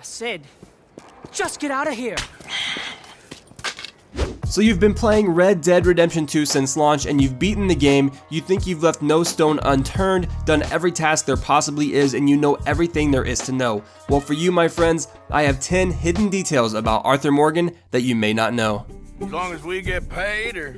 said, just get out of here. So you've been playing Red Dead Redemption 2 since launch and you've beaten the game, you think you've left no stone unturned, done every task there possibly is, and you know everything there is to know. Well, for you, my friends, I have 10 hidden details about Arthur Morgan that you may not know. As long as we get paid or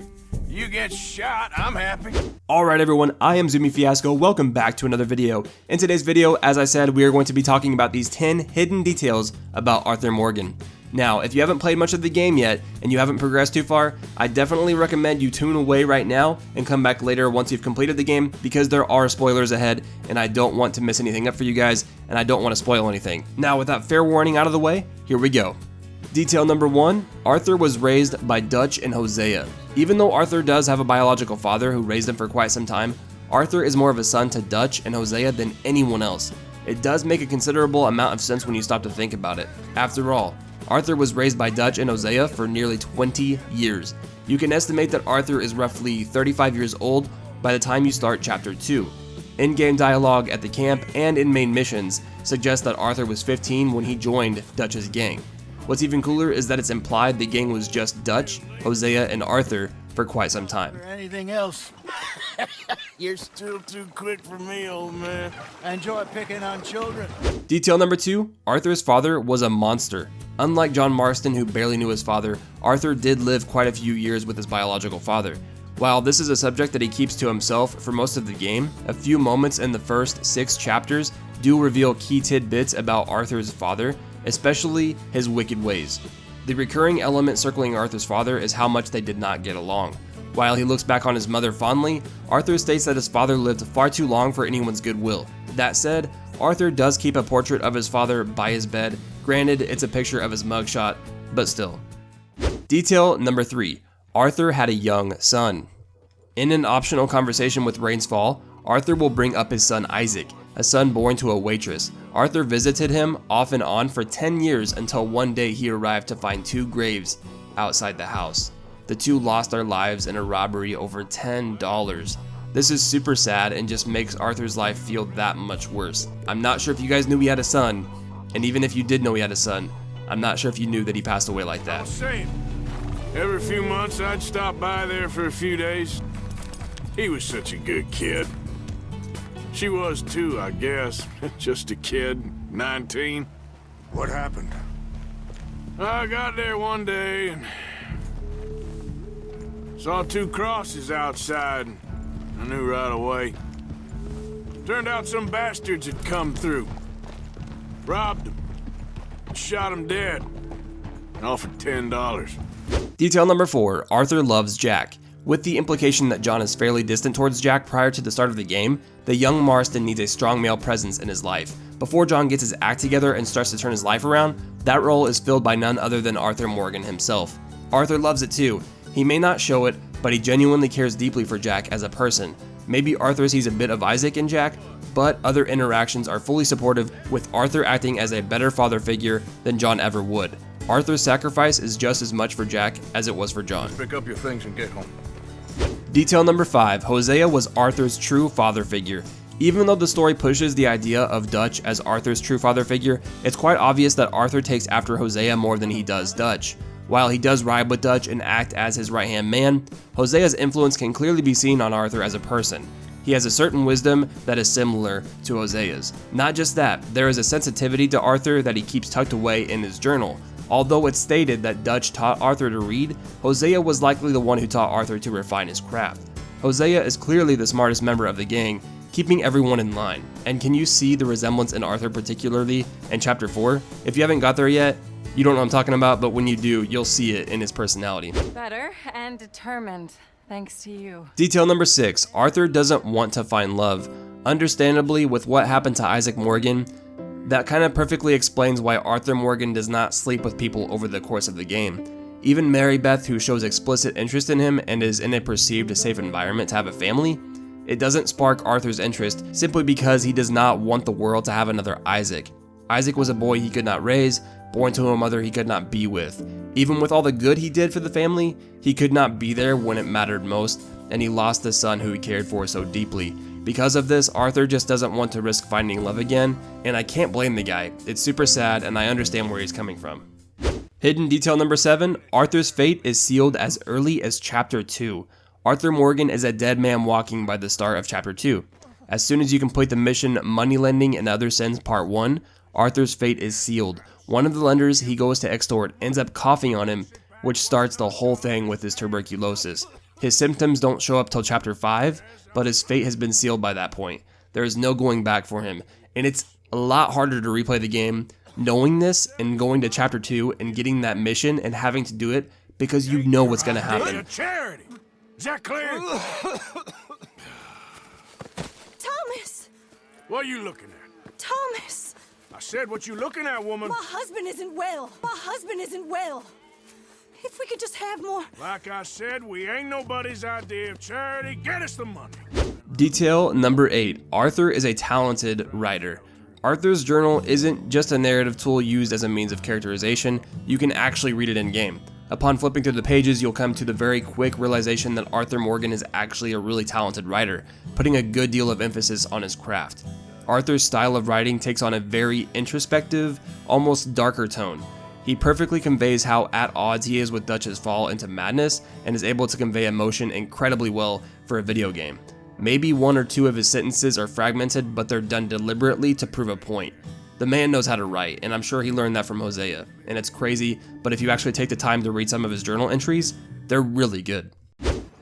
you get shot, I'm happy. Alright everyone, I am Zumie Fiasco, welcome back to another video. In today's video, as I said, we are going to be talking about these 10 hidden details about Arthur Morgan. Now, if you haven't played much of the game yet, and you haven't progressed too far, I definitely recommend you tune away right now and come back later once you've completed the game, because there are spoilers ahead, and I don't want to mess anything up for you guys, and I don't want to spoil anything. Now, with that fair warning out of the way, here we go. Detail number 1, Arthur was raised by Dutch and Hosea. Even though Arthur does have a biological father who raised him for quite some time, Arthur is more of a son to Dutch and Hosea than anyone else. It does make a considerable amount of sense when you stop to think about it. After all, Arthur was raised by Dutch and Hosea for nearly 20 years. You can estimate that Arthur is roughly 35 years old by the time you start Chapter 2. In-game dialogue at the camp and in main missions suggests that Arthur was 15 when he joined Dutch's gang. What's even cooler is that it's implied the gang was just Dutch, Hosea, and Arthur for quite some time. Anything else? You're still too quick for me, old man. I enjoy picking on children. Detail number 2, Arthur's father was a monster. Unlike John Marston, who barely knew his father, Arthur did live quite a few years with his biological father. While this is a subject that he keeps to himself for most of the game, a few moments in the first 6 chapters do reveal key tidbits about Arthur's father, especially his wicked ways. The recurring element circling Arthur's father is how much they did not get along. While he looks back on his mother fondly, Arthur states that his father lived far too long for anyone's goodwill. That said, Arthur does keep a portrait of his father by his bed. Granted, it's a picture of his mugshot, but still. Detail number 3, Arthur had a young son. In an optional conversation with Rains Fall, Arthur will bring up his son Isaac, a son born to a waitress. Arthur visited him off and on for 10 years until one day he arrived to find 2 graves outside the house. The 2 lost their lives in a robbery over $10. This is super sad and just makes Arthur's life feel that much worse. I'm not sure if you guys knew he had a son, and even if you did know he had a son, I'm not sure if you knew that he passed away like that. Same. Every few months I'd stop by there for a few days. He was such a good kid. She was too, I guess. Just a kid, 19. What happened? I got there one day and saw 2 crosses outside. I knew right away. Turned out some bastards had come through. Robbed him. Shot him dead. And offered $10. Detail number 4, Arthur loves Jack. With the implication that John is fairly distant towards Jack prior to the start of the game, the young Marston needs a strong male presence in his life. Before John gets his act together and starts to turn his life around, that role is filled by none other than Arthur Morgan himself. Arthur loves it too. He may not show it, but he genuinely cares deeply for Jack as a person. Maybe Arthur sees a bit of Isaac in Jack, but other interactions are fully supportive, with Arthur acting as a better father figure than John ever would. Arthur's sacrifice is just as much for Jack as it was for John. Pick up your things and get home. Detail number 5, Hosea was Arthur's true father figure. Even though the story pushes the idea of Dutch as Arthur's true father figure, it's quite obvious that Arthur takes after Hosea more than he does Dutch. While he does ride with Dutch and act as his right-hand man, Hosea's influence can clearly be seen on Arthur as a person. He has a certain wisdom that is similar to Hosea's. Not just that, there is a sensitivity to Arthur that he keeps tucked away in his journal. Although it's stated that Dutch taught Arthur to read, Hosea was likely the one who taught Arthur to refine his craft. Hosea is clearly the smartest member of the gang, keeping everyone in line. And can you see the resemblance in Arthur, particularly in Chapter 4? If you haven't got there yet, you don't know what I'm talking about, but when you do, you'll see it in his personality. Better and determined, thanks to you. Detail number 6, Arthur doesn't want to find love. Understandably, with what happened to Isaac Morgan, that kind of perfectly explains why Arthur Morgan does not sleep with people over the course of the game. Even Mary Beth, who shows explicit interest in him and is in a perceived safe environment to have a family, it doesn't spark Arthur's interest simply because he does not want the world to have another Isaac. Isaac was a boy he could not raise, born to a mother he could not be with. Even with all the good he did for the family, he could not be there when it mattered most, and he lost the son who he cared for so deeply. Because of this, Arthur just doesn't want to risk finding love again, and I can't blame the guy. It's super sad, and I understand where he's coming from. Hidden detail number 7, Arthur's fate is sealed as early as chapter 2. Arthur Morgan is a dead man walking by the start of chapter 2. As soon as you complete the mission Moneylending and Other Sins Part 1, Arthur's fate is sealed. One of the lenders he goes to extort ends up coughing on him, which starts the whole thing with his tuberculosis. His symptoms don't show up till chapter 5, but his fate has been sealed by that point. There is no going back for him, and it's a lot harder to replay the game knowing this and going to chapter 2 and getting that mission and having to do it because you know what's going to happen. Charity. Is that clear? Thomas! What are you looking at? Thomas! I said what you looking at, woman. My husband isn't well. My husband isn't well. If we could just have more... Like I said, we ain't nobody's idea of charity. Get us the money. Detail number 8. Arthur is a talented writer. Arthur's journal isn't just a narrative tool used as a means of characterization, you can actually read it in-game. Upon flipping through the pages, you'll come to the very quick realization that Arthur Morgan is actually a really talented writer, putting a good deal of emphasis on his craft. Arthur's style of writing takes on a very introspective, almost darker tone. He perfectly conveys how at odds he is with Dutch's fall into madness and is able to convey emotion incredibly well for a video game. Maybe 1 or 2 of his sentences are fragmented, but they're done deliberately to prove a point. The man knows how to write, and I'm sure he learned that from Hosea, and it's crazy, but if you actually take the time to read some of his journal entries, they're really good.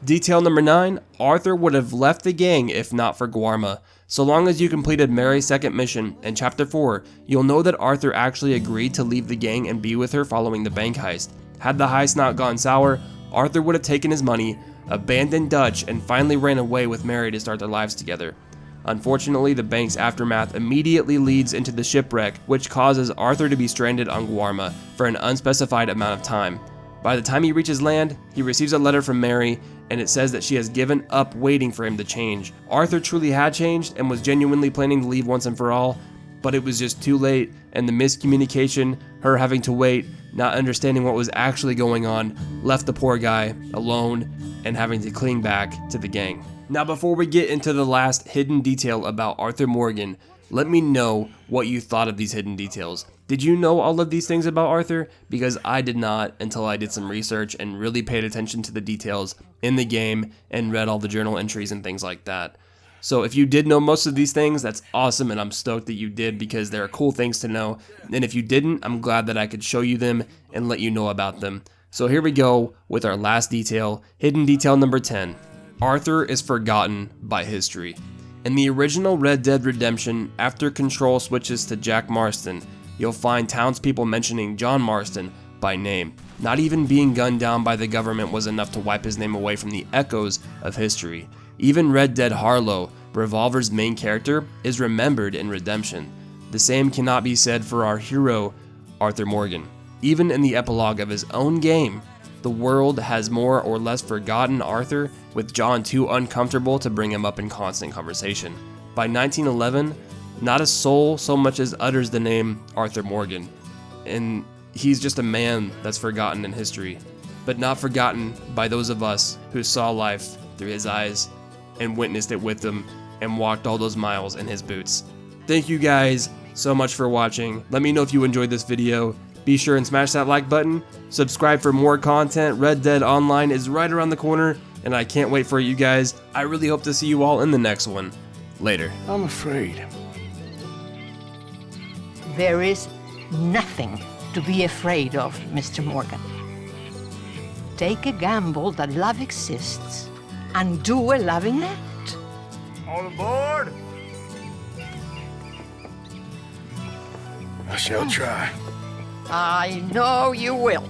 Detail number 9, Arthur would have left the gang if not for Guarma. So long as you completed Mary's second mission in chapter 4, you'll know that Arthur actually agreed to leave the gang and be with her following the bank heist. Had the heist not gone sour, Arthur would have taken his money, abandoned Dutch, and finally ran away with Mary to start their lives together. Unfortunately, the bank's aftermath immediately leads into the shipwreck, which causes Arthur to be stranded on Guarma for an unspecified amount of time. By the time he reaches land, he receives a letter from Mary, and it says that she has given up waiting for him to change. Arthur truly had changed and was genuinely planning to leave once and for all, but it was just too late, and the miscommunication, her having to wait, not understanding what was actually going on, left the poor guy alone and having to cling back to the gang. Now before we get into the last hidden detail about Arthur Morgan, let me know what you thought of these hidden details. Did you know all of these things about Arthur? Because I did not until I did some research and really paid attention to the details in the game and read all the journal entries and things like that. So if you did know most of these things, that's awesome, and I'm stoked that you did because they're cool things to know. And if you didn't, I'm glad that I could show you them and let you know about them. So here we go with our last detail, hidden detail number 10. Arthur is forgotten by history. In the original Red Dead Redemption, after control switches to Jack Marston, you'll find townspeople mentioning John Marston by name. Not even being gunned down by the government was enough to wipe his name away from the echoes of history. Even Red Dead Harlow, Revolver's main character, is remembered in Redemption. The same cannot be said for our hero, Arthur Morgan. Even in the epilogue of his own game, the world has more or less forgotten Arthur, with John too uncomfortable to bring him up in constant conversation. By 1911, not a soul so much as utters the name Arthur Morgan, and he's just a man that's forgotten in history, but not forgotten by those of us who saw life through his eyes and witnessed it with him and walked all those miles in his boots. Thank you guys so much for watching. Let me know if you enjoyed this video. Be sure and smash that like button, subscribe for more content. Red Dead Online is right around the corner, and I can't wait for you guys. I really hope to see you all in the next one. Later. I'm afraid. There is nothing to be afraid of, Mr. Morgan. Take a gamble that love exists and do a loving act. All aboard? I shall try. I know you will.